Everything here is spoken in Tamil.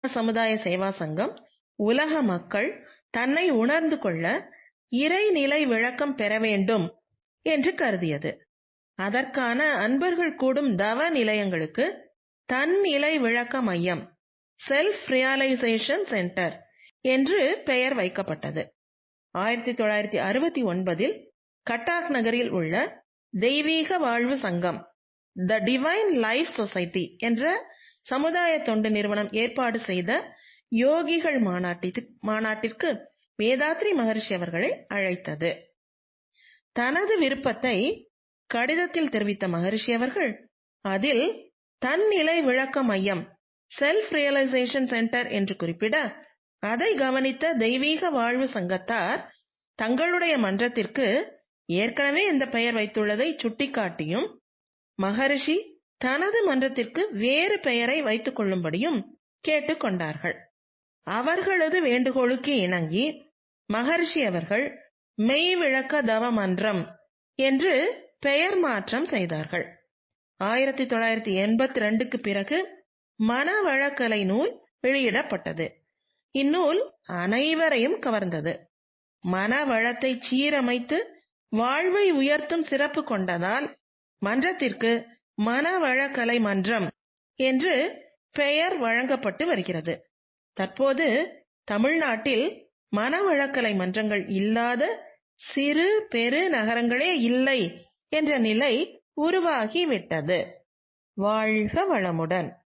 சமுதாய சேவா சங்கம் உலக மக்கள் தன்னை உணர்ந்து கொள்ள இறைநிலை விளக்கம் பெற வேண்டும் என்று கருதியது. அதற்கான அன்பர்கள் கூடும் தவ நிலையங்களுக்கு தன்னிலை விளக்க மையம் செல்ஃப் ரியலைசேஷன் சென்டர் என்று பெயர் வைக்கப்பட்டது. 1969 கட்டாக் நகரில் உள்ள தெய்வீக வாழ்வு சங்கம் த டிவைன் லைஃப் சொசைட்டி என்ற சமுதாய தொண்டு நிறுவனம் ஏற்பாடு செய்த யோகிகள் மாநாட்டிற்கு வேதாத்ரி மகரிஷி அவர்களை அழைத்தது. தனது விருப்பத்தை கடிதத்தில் தெரிவித்த மகரிஷி அவர்கள் அதில் தன்னிலை விளக்க மையம் செல்ஃப் ரியலைசேஷன் சென்டர் என்று குறிப்பிட, அதை கவனித்த தெய்வீக வாழ்வு சங்கத்தார் தங்களுடைய மன்றத்திற்கு ஏற்கனவே இந்த பெயர் வைத்துள்ளதை சுட்டிக்காட்டியும் மகரிஷி தனது மன்றத்திற்கு வேறு பெயரை வைத்துக் கொள்ளும்படியும் கேட்டுக்கொண்டார்கள். அவர்களது வேண்டுகோளுக்கு இணங்கி மகரிஷி அவர்கள் மெய் விளக்க தவ மன்றம் என்று பெயர் மாற்றம் செய்தார்கள். 1982க்கு பிறகு மனவளக்கலை நூல் வெளியிடப்பட்டது. இந்நூல் அனைவரையும் கவர்ந்தது. மனவளத்தை சீரமைத்து வாழ்வை உயர்த்தும் சிறப்பு கொண்டதால் மன்றத்திற்கு மனவளக்கலை மன்றம் என்று பெயர் வழங்கப்பட்டு வருகிறது. தற்போது தமிழ்நாட்டில் மனவளக்கலை மன்றங்கள் இல்லாத சிறு பெரு நகரங்களே இல்லை என்ற நிலை உருவாகிவிட்டது. வாழ்க வளமுடன்.